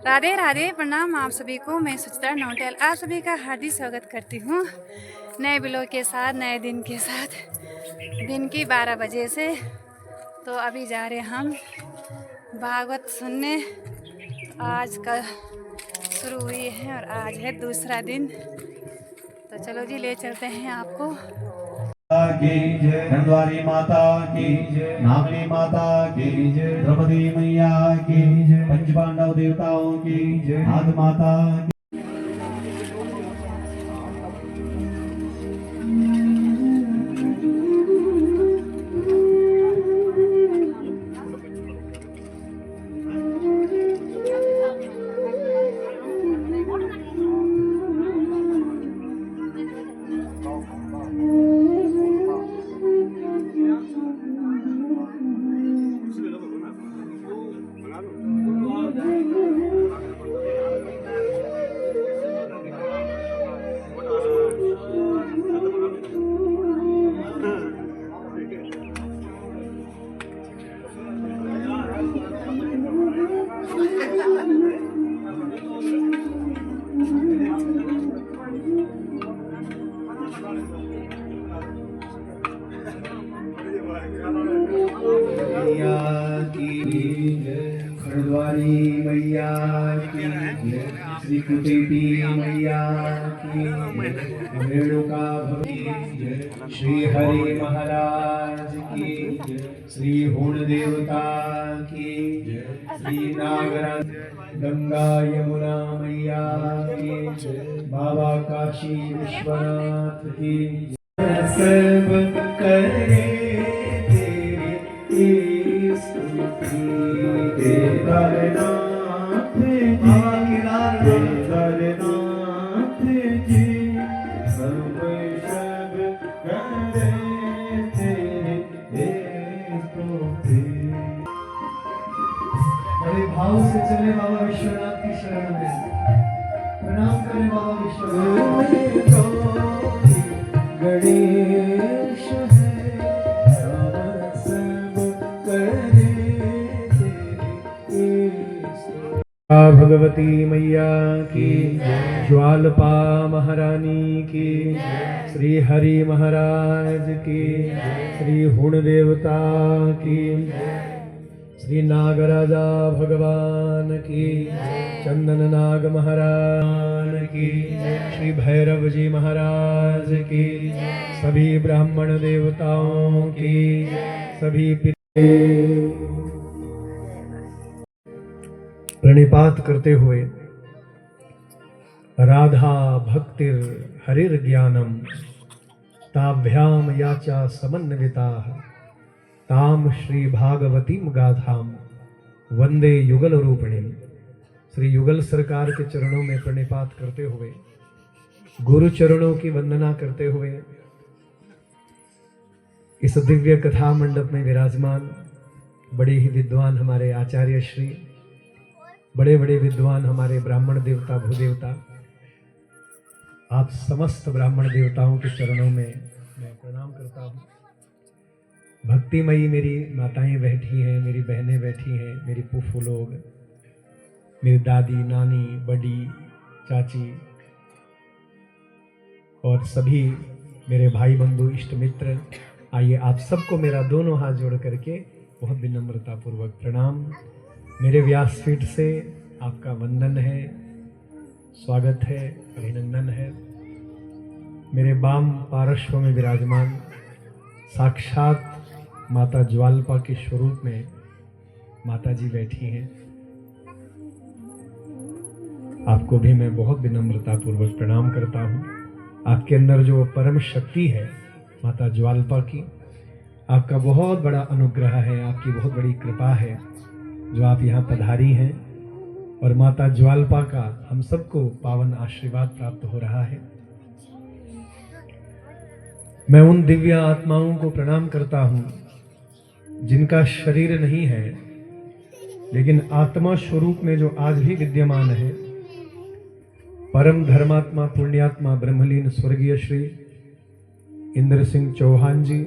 राधे राधे, प्रणाम आप सभी को। मैं सुचित्रा नौटियाल आप सभी का हार्दिक स्वागत करती हूँ नए ब्लॉग के साथ, नए दिन के साथ। दिन की 12 बजे से तो अभी जा रहे हम भागवत सुनने। तो आज कल शुरू हुई है और आज है दूसरा दिन। तो चलो जी, ले चलते हैं आपको। की जय, नंदवारी माता की जय, नागनी माता की जय, द्रौपदी मैया की जय, पंचपांडव देवताओं की जय, नाग माता की। मैया की जय, खड़द्वारी मैया की जय, श्री कुटेटी मैया की जय, रेणुका भगवती जय, श्री हरि महाराज की जय, श्री हुण देवता की जय, श्री नागराज, गंगा यमुना मैया की जय, बाबा काशी विश्वनाथ की जय। सब करे केदारनाथ जी सब करे बड़े भाव से चले बाबा विश्वनाथ की शरण में। प्रणाम करें बाबा विश्वनाथ। गणेश भगवती मैया की, ज्वालपा महारानी की, श्री हरि महाराज की, श्री हुण देवता की, श्री नागराजा भगवान की, चंदन नाग महाराज की, श्री भैरव जी महाराज की, सभी ब्राह्मण देवताओं की, सभी प्रणिपात करते हुए राधा भक्तिर हरिर ज्ञानम ताभ्याम याचा समन्विता ताम श्री भागवतीम गाथाम वंदे युगल रूपिणीम। श्री युगल सरकार के चरणों में प्रणिपात करते हुए, गुरु चरणों की वंदना करते हुए इस दिव्य कथा मंडप में विराजमान बड़े ही विद्वान हमारे आचार्य श्री, बड़े बड़े विद्वान हमारे ब्राह्मण देवता भूदेवता, आप समस्त ब्राह्मण देवताओं के चरणों में मैं प्रणाम करता हूँ। भक्तिमयी मेरी माताएं बैठी हैं, मेरी बहनें बैठी हैं, मेरी फूफू लोग, मेरी दादी, नानी, बड़ी, चाची और सभी मेरे भाई बंधु, इष्ट मित्र, आइए आप सबको मेरा दोनों हाथ जोड़ करके बहुत विनम्रता पूर्वक प्रणाम। मेरे व्यासपीठ से आपका वंदन है, स्वागत है, अभिनंदन है। मेरे वाम पार्श्व में विराजमान साक्षात माता ज्वालपा के स्वरूप में माता जी बैठी हैं। आपको भी मैं बहुत विनम्रता पूर्वक प्रणाम करता हूँ। आपके अंदर जो परम शक्ति है माता ज्वालपा की, आपका बहुत बड़ा अनुग्रह है, आपकी बहुत बड़ी कृपा है जो आप यहाँ पधारी हैं, और माता ज्वालपा का हम सबको पावन आशीर्वाद प्राप्त हो रहा है। मैं उन दिव्य आत्माओं को प्रणाम करता हूँ जिनका शरीर नहीं है लेकिन आत्मा स्वरूप में जो आज भी विद्यमान है। परम धर्मात्मा पुण्यात्मा ब्रह्मलीन स्वर्गीय श्री इंद्र सिंह चौहान जी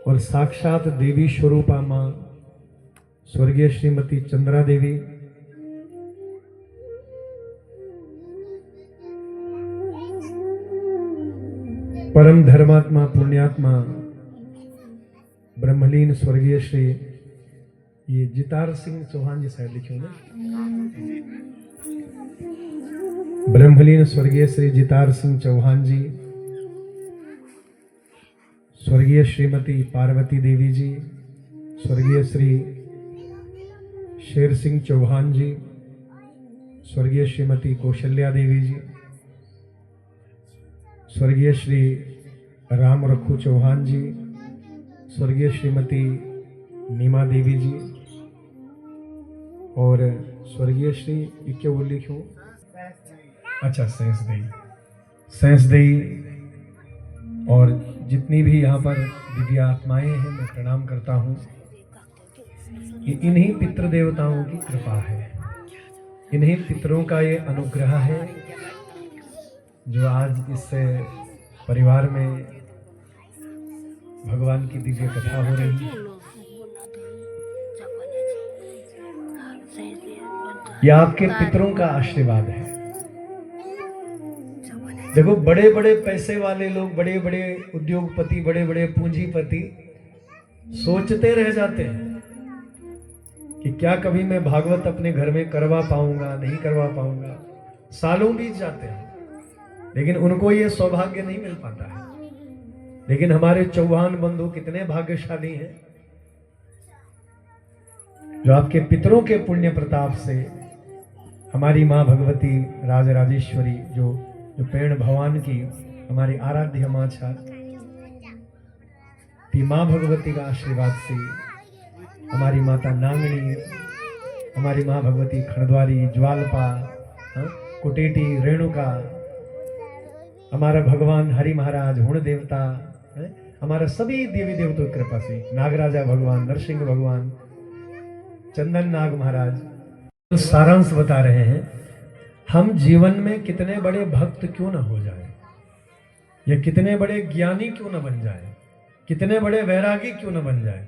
और साक्षात देवी स्वरूपा माँ स्वर्गीय श्रीमती चंद्रा देवी परम धर्मात्मा पुण्यात्मा ब्रह्मलीन स्वर्गीय श्री, ये जितार सिंह चौहान जी साहब लिखे ना, ब्रह्मलीन स्वर्गीय श्री जितार सिंह चौहान जी, स्वर्गीय श्रीमती पार्वती देवी जी, स्वर्गीय श्री शेर सिंह चौहान जी, स्वर्गीय श्रीमती कौशल्या देवी जी, स्वर्गीय श्री राम रखू चौहान जी, स्वर्गीय श्रीमती नीमा देवी जी, और स्वर्गीय श्री, ये क्या बोल लिखूं, अच्छा सैंसदेई, और जितनी भी यहाँ पर दिव्य आत्माएं हैं मैं प्रणाम करता हूँ। कि इन्हीं पितृ देवताओं की कृपा है, इन्हीं पितरों का ये अनुग्रह है जो आज इस परिवार में भगवान की दिव्य कथा हो रही है। यह आपके पितरों का आशीर्वाद है। देखो, बड़े बड़े पैसे वाले लोग, बड़े बड़े उद्योगपति, बड़े बड़े पूंजीपति सोचते रह जाते हैं कि क्या कभी मैं भागवत अपने घर में करवा पाऊंगा, नहीं करवा पाऊंगा। सालों बीत जाते हैं लेकिन उनको ये सौभाग्य नहीं मिल पाता है। लेकिन हमारे चौहान बंधु कितने भाग्यशाली हैं जो आपके पितरों के पुण्य प्रताप से हमारी माँ भगवती राजराजेश्वरी, जो पेड़ भगवान की हमारी आराध्य माँ थी, माँ भगवती का आशीर्वाद से हमारी माता नांगणी, हमारी माँ भगवती खंडद्वारी, ज्वालपा, कुटेटी, रेणुका, हमारा भगवान हरि महाराज, हुण देवता, हमारा सभी देवी देवताओं की कृपा से, नागराजा भगवान, नरसिंह भगवान, चंदन नाग महाराज। सारांश बता रहे हैं, हम जीवन में कितने बड़े भक्त क्यों न हो जाए, या कितने बड़े ज्ञानी क्यों न बन जाए, कितने बड़े वैरागी क्यों न बन जाए,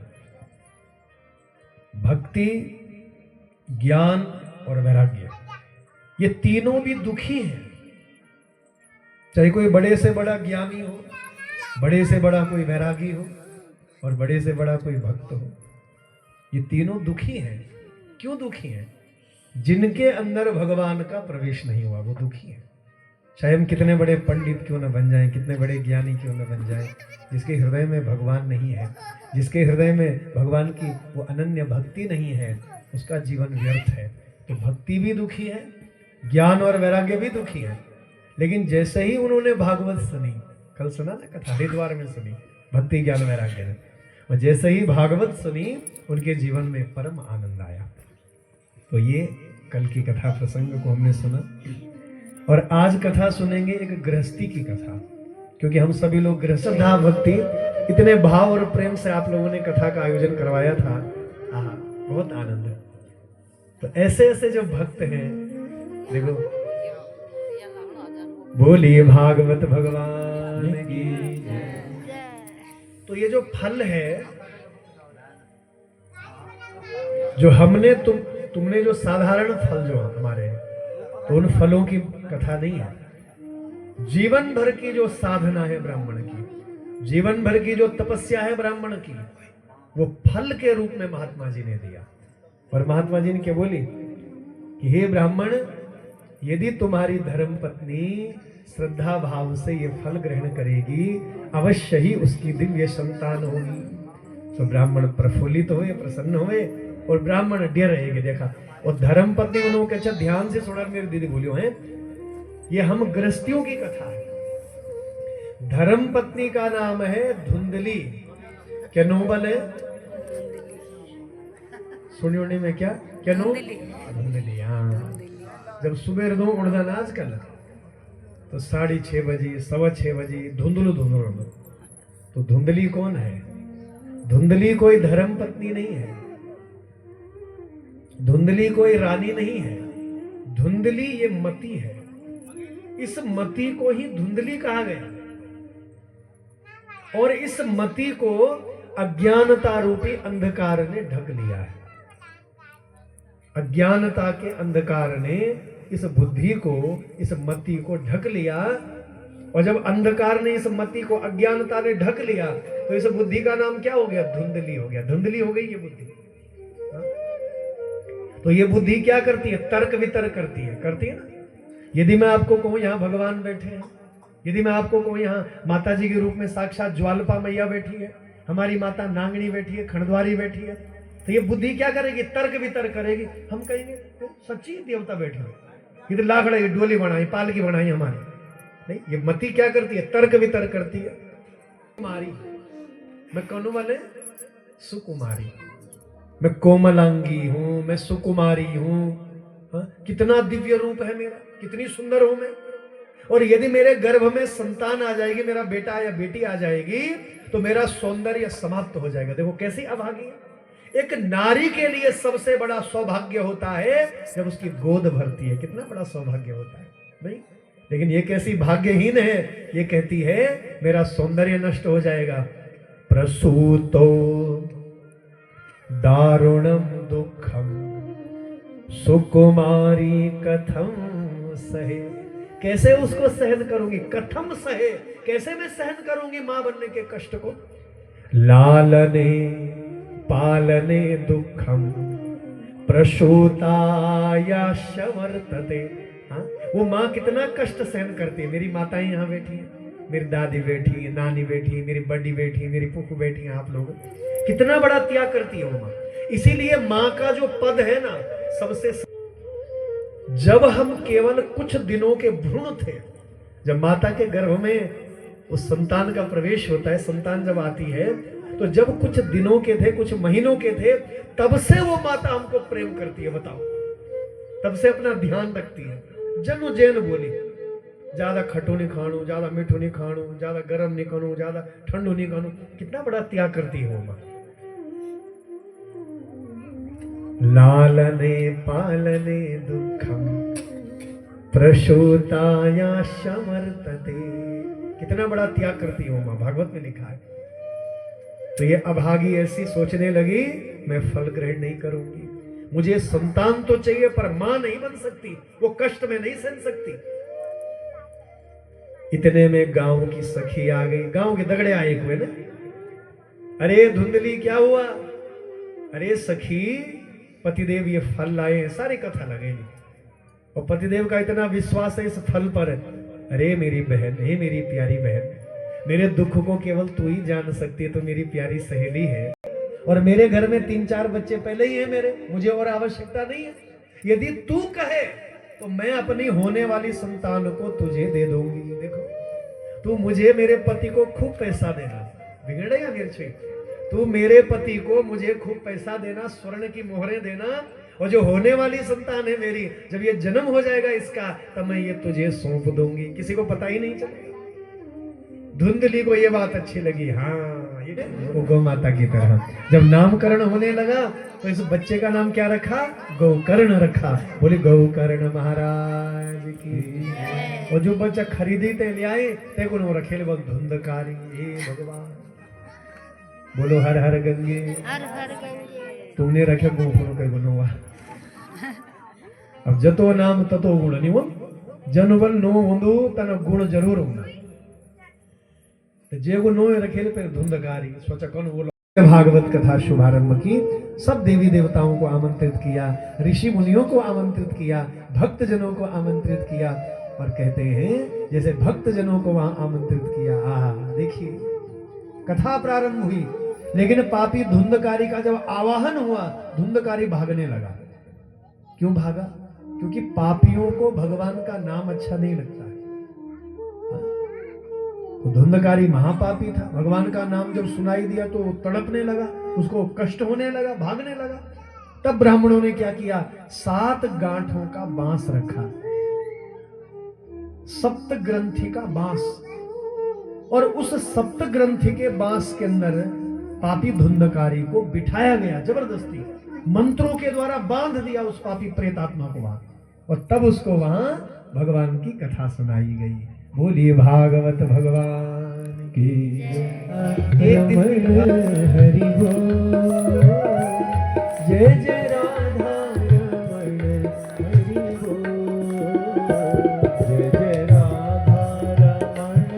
भक्ति, ज्ञान और वैराग्य, ये तीनों भी दुखी हैं। चाहे कोई बड़े से बड़ा ज्ञानी हो, बड़े से बड़ा कोई वैरागी हो, और बड़े से बड़ा कोई भक्त हो, ये तीनों दुखी हैं। क्यों दुखी हैं? जिनके अंदर भगवान का प्रवेश नहीं हुआ वो दुखी है। चाहे हम कितने बड़े पंडित क्यों न बन जाएं, कितने बड़े ज्ञानी क्यों न बन जाएं, जिसके हृदय में भगवान नहीं है, जिसके हृदय में भगवान की वो अनन्य भक्ति नहीं है, उसका जीवन व्यर्थ है। तो भक्ति भी दुखी है, ज्ञान और वैराग्य भी दुखी है। लेकिन जैसे ही उन्होंने भागवत सुनी, कल सुना ना कथा, हरिद्वार में सुनी, भक्ति ज्ञान वैराग्य ने, और जैसे ही भागवत सुनी उनके जीवन में परम आनंद आया। तो ये कल की कथा प्रसंग को हमने सुना, और आज कथा सुनेंगे एक गृहस्थी की कथा, क्योंकि हम सभी लोग गृहस्थ, श्रद्धा भक्ति, इतने भाव और प्रेम से आप लोगों ने कथा का आयोजन करवाया था। बहुत आनंद है। तो ऐसे ऐसे जो भक्त हैं, देखो, बोलिए भागवत भगवान की जय। तो ये जो फल है, जो हमने तुमने जो साधारण फल जो हमारे, तो उन फलों की कथा नहीं है। जीवन भर की जो साधना है ब्राह्मण की, जीवन भर की जो तपस्या है ब्राह्मण की, वो फल के रूप में महात्मा जी ने दिया। और महात्मा जी ने क्या बोली कि हे ब्राह्मण, यदि तुम्हारी धर्म पत्नी श्रद्धा भाव से ये फल ग्रहण करेगी, अवश्य ही उसकी दिव्य संतान होगी। तो ब्राह्मण प्रफुल्लित हुए, प्रसन्न हुए, और ब्राह्मण डर रहेंगे। देखा, और धर्म पत्नी उन्होंने कहा, अच्छा ध्यान से सुना मेरी दीदी बोलियो है, ये हम गृहस्थियों की कथा है। धर्म पत्नी का नाम है धुंधली। क्या नोबल है? सुनियोने में क्या क्या नो धुंधली। हाँ, जब सुबह दो उड़दा ना आजकल, तो 6:30 बजे, 6:15 बजे धुंधलू धुंधलू। तो धुंधली कौन है? धुंधली कोई धर्म पत्नी नहीं है, धुंधली कोई रानी नहीं है, धुंधली ये मति है। इस मति को ही धुंधली कहा गया, और इस मति को अज्ञानता रूपी अंधकार ने ढक लिया है। अज्ञानता के अंधकार ने इस बुद्धि को, इस मति को ढक लिया, और जब अंधकार ने इस मति को, अज्ञानता ने ढक लिया, तो इस बुद्धि का नाम क्या हो गया? धुंधली हो गया। धुंधली हो गई ये बुद्धि। तो ये बुद्धि क्या करती है? तर्क वितर्क करती है ना। यदि मैं आपको कहूं यहां भगवान बैठे हैं, यदि मैं आपको कहूं यहां माता जी के रूप में साक्षात ज्वालपा मैया बैठी है, हमारी माता नांगनी बैठी है, खंडद्वारी बैठी है, तो ये बुद्धि क्या करेगी? तर्क वितर्क करेगी। हम कहेंगे सच्ची देवता बैठे हो, इधर लाखड़ा डोली बनाई, पालकी बनाई हमारी। नहीं, ये मति क्या करती है? तर्क वितर्क करती है। कुमारी, मैं कौन वाले? सुकुमारी। मैं कोमलांगी हूं, मैं सुकुमारी हूं। कितना दिव्य रूप है मेरा, कितनी सुंदर हूं मैं। और यदि मेरे गर्भ में संतान आ जाएगी, मेरा बेटा या बेटी आ जाएगी, तो मेरा सौंदर्य समाप्त हो जाएगा। देखो कैसी अभागी है। एक नारी के लिए सबसे बड़ा सौभाग्य होता है जब उसकी गोद भरती है। कितना बड़ा सौभाग्य होता है नहीं? लेकिन ये कैसी भाग्यहीन है, ये कहती है मेरा सौंदर्य नष्ट हो जाएगा। प्रसूतो दारुणम दुखम सुकुमारी कथम सहे। कैसे उसको सहन करूंगी? कथम सहे, कैसे मैं सहन करूंगी मां बनने के कष्ट को? लालने पालने दुखम प्रसूताया शवर्तते। हाँ, वो माँ कितना कष्ट सहन करती है। मेरी माताएं यहाँ बैठी हैं, मेरी दादी बैठी है, नानी बैठी है, मेरी बड़ी बैठी है, मेरी फूफू बैठी है। आप लोग कितना बड़ा त्याग करती है वो माँ। इसीलिए माँ का जो पद है ना, सबसे जब हम केवल कुछ दिनों के भ्रूण थे, जब माता के गर्भ में उस संतान का प्रवेश होता है, संतान जब आती है, तो जब कुछ दिनों के थे, कुछ महीनों के थे, तब से वो माता हमको प्रेम करती है। बताओ, तब से अपना ध्यान रखती है। जनु जैन बोली, ज्यादा खट्टू नहीं खाणू, ज्यादा मीठू नहीं खाणू, ज्यादा गर्म नहीं खाणू, ज्यादा ठंडू नहीं खाणू। कितना बड़ा त्याग करती है वो माँ। लालने पालने दुखम प्रसूताया शमर्तते। कितना बड़ा त्याग करती है वो माँ, भागवत में लिखा है। तो ये अभागी ऐसी सोचने लगी, मैं फल ग्रहण नहीं करूंगी, मुझे संतान तो चाहिए पर मां नहीं बन सकती, वो कष्ट में नहीं सहन सकती। इतने में गांव की सखी आ गई। गांव के दगड़े आए हुए ना, अरे धुंधली क्या हुआ? अरे सखी, पतिदेव ये फल लाए हैं। सारी कथा लगेगी और पतिदेव का इतना विश्वास है इस फल पर। अरे मेरी बहन, हे मेरी प्यारी बहन, मेरे दुख को केवल तू ही जान सकती है, तो मेरी प्यारी सहेली है। और मेरे घर में 3-4 बच्चे पहले ही हैं मेरे, मुझे और आवश्यकता नहीं है। यदि तू कहे तो मैं अपनी होने वाली संतान को तुझे दे दूंगी। देखो, तू मुझे मेरे पति को खूब पैसा देना, बिगड़ेगा मेरे छे। तू मेरे पति को मुझे खूब पैसा देना, स्वर्ण की मोहरें देना, और जो होने वाली संतान है मेरी, जब ये जन्म हो जाएगा इसका, तब मैं ये तुझे सौंप दूंगी, किसी को पता ही नहीं चलेगा। धुंधली को ये बात अच्छी लगी। हाँ, ये गौ माता की तरह जब नामकरण होने लगा, तो इस बच्चे का नाम क्या रखा? गौकर्ण रखा। बोले गौकर्ण महाराज की। और जो बच्चा खरीदी ते ले आए, ते को रखे बोल धुंधकारी। हे भगवान, बोलो हर हर गंगे, हर हर गंगे। तुमने रखे गोपुर कई गुनवा। अब जतो नाम ततो गुण नहीं वो, जनबल नो होंदो तन गुण जरूर होना। जे वो नो रखेले पर धुंधकारी सोचा कौन वो। भागवत कथा शुभारंभ की, सब देवी देवताओं को आमंत्रित किया, ऋषि मुनियों को आमंत्रित किया, भक्त जनों को आमंत्रित किया। और कहते हैं जैसे भक्त जनों को वहां आमंत्रित किया, देखिए कथा प्रारंभ हुई। लेकिन पापी धुंधकारी का जब आवाहन हुआ, धुंधकारी भागने लगा। क्यों भागा? क्योंकि पापियों को भगवान का नाम अच्छा नहीं लगता है। तो धुंधकारी महापापी था, भगवान का नाम जब सुनाई दिया तो तड़पने लगा, उसको कष्ट होने लगा, भागने लगा। तब ब्राह्मणों ने क्या किया? 7 गांठों का बांस रखा, सप्त ग्रंथि का बांस, और उस सप्त ग्रंथि के बांस के अंदर पापी धुंधकारी को बिठाया गया जबरदस्ती, मंत्रों के द्वारा बांध दिया उस पापी प्रेतात्मा को वहां। और तब उसको वहां भगवान की कथा सुनाई गई। बोलिए भागवत भगवान की। एक दिन हरि बोल, जय जय राधा रमण हरि बोल, जय जय राधा रमण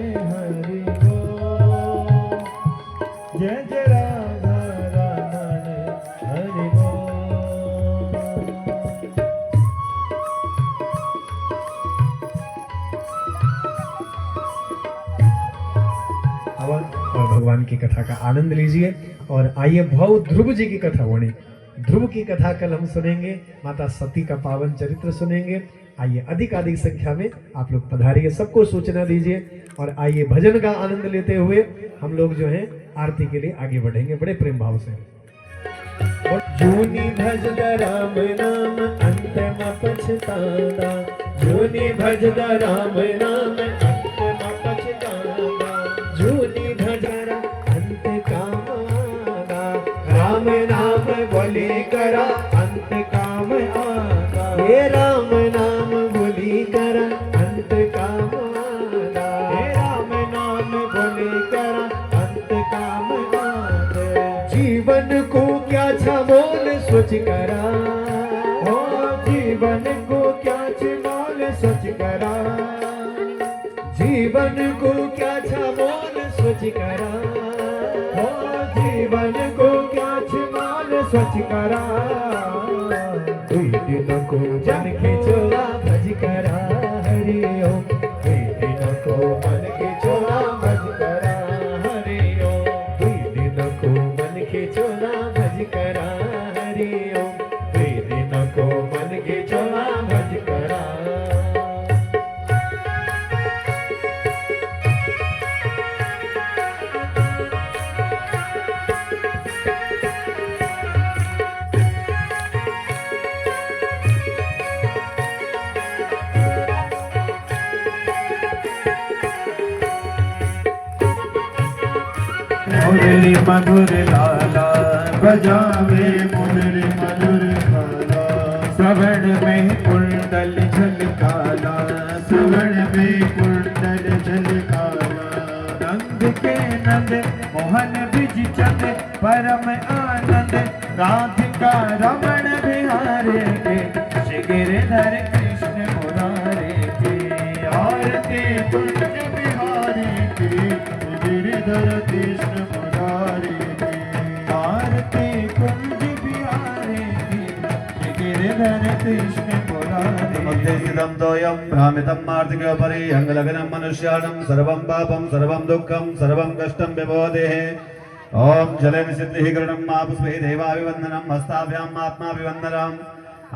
भगवान की कथा का आनंद लीजिए। और आइए भव ध्रुव जी की कथा वाणी, ध्रुव की कथा कल हम सुनेंगे, माता सती का पावन चरित्र सुनेंगे। आइए अधिक संख्या में आप लोग पधारिए, सबको सूचना दीजिए और आइए भजन का आनंद लेते हुए हम लोग जो है आरती के लिए आगे बढ़ेंगे बड़े प्रेम भाव से। जूनी भजद राम नाम अंत में पछताना, जूनी भजद राम नाम अंत में पछताना, जूनी भजद अंत कामाना, राम नाम बोली करा अंत काम आना, हे राम नाम बोली करा अंत काम आना, हे राम नाम बोली करा अंत काम आना। जीवन को क्या छमोल सोच करा, हो जीवन को क्या छमोल सोच करा, जीवन को क्या छमोल सोच करा, हो जीवन को क्या छमोल सोच करा। दुई दिन को जन खिचोला भज करा हरि ओम, दुई दिन को मन खिचोला भज करा हरि ओम, दुई दिन को मन खिचोला भज करा हरि ओम, दुई दिन को मन खिचोला भज करा। मुरली मधुर लाला बजावे मुरली मधुर लाला, श्रवण में कुंडल झलकाला, श्रवण में कुंडल झलकाला। नंद के नंद मोहन बिज चंद परम आनंद, राधिका रमण बिहारे के, श्री गिरधर कृष्ण मुरारे के। आरती कुंज बिहारी की, गिरधर कृष्ण मुरारी की। आरती कुंज बिहारी की, गिरधर कृष्ण मुरारी। मध्ये स्थितं तोयं भ्रामितं मार्तिकोपरि, अंगलग्नं मनुष्याणं सर्वं पापं सर्वं दुःखं सर्वं कष्टं विमोदेः। ओम जलेन सिद्धिः ग्रहणं मापुष्पैः देवाभिवन्दनं, हस्ताभ्यां आत्माभिवन्दनम्,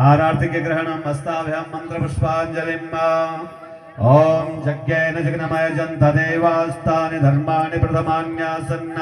आरार्तिके ग्रहणं हस्ताभ्यां मन्त्रपुष्पाञ्जलिम्। ओम यज्ञेन जगन्मयजन्त देवास्तानि धर्माणि प्रथमान्यासन्न,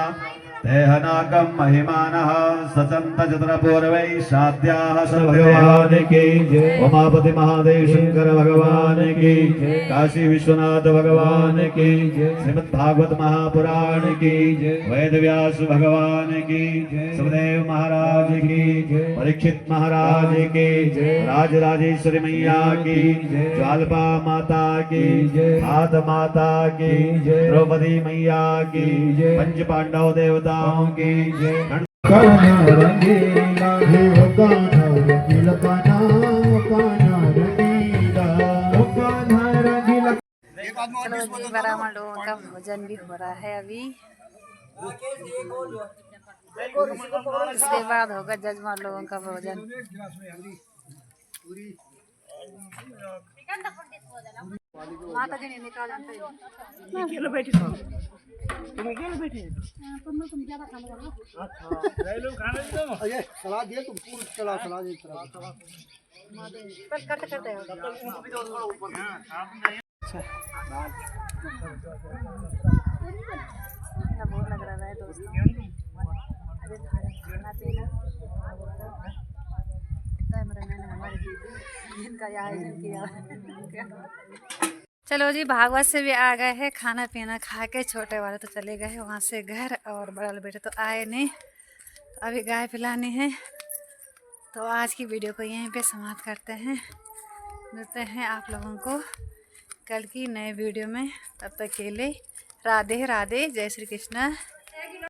तेहनाकं महिमानः सचन्त चतुरपूर्वैः साध्याः स भगवान की जय। उमापति महादेव शंकर भगवान की जय, काशी विश्वनाथ भगवान की जय, श्रीमद् भागवत महापुराण की जय, वेद व्यास भगवान की जय, सुखदेव महाराज की जय, परीक्षित महाराज की जय, राजराजेश्वरी मैया की जय, ज्वालपा माता की जय, हाथ माता की जय, द्रौपदी मैया की जय, पंच पांडव देवता की जय। कान्हा रंगीला हे हो कान्हा रंगीला, कान्हा कान्हा रंगीला, हो कान्हा रंगीला। चलो जी, ब्राह्मण लोगों का भोजन भी हो रहा है अभी, इसके बाद होगा जजमान लोगों का भोजन। माता जी ने निकाल सलाह दिए तुम पूरी सलाह दे करते हो। बहुत लग रहा है दोस्तों, अभी खाना पीना कैमरामैन हमारे दीदी इनका आयोजन किया। चलो जी, भागवत से भी आ गए हैं, खाना पीना खा के छोटे वाले तो चले गए वहाँ से घर, और बड़ा वाले बेटे तो आए नहीं, तो अभी गाय पिलानी है। तो आज की वीडियो को यहीं पे समाप्त करते हैं, मिलते हैं आप लोगों को कल की नए वीडियो में। तब तक के लिए राधे राधे, जय श्री कृष्ण।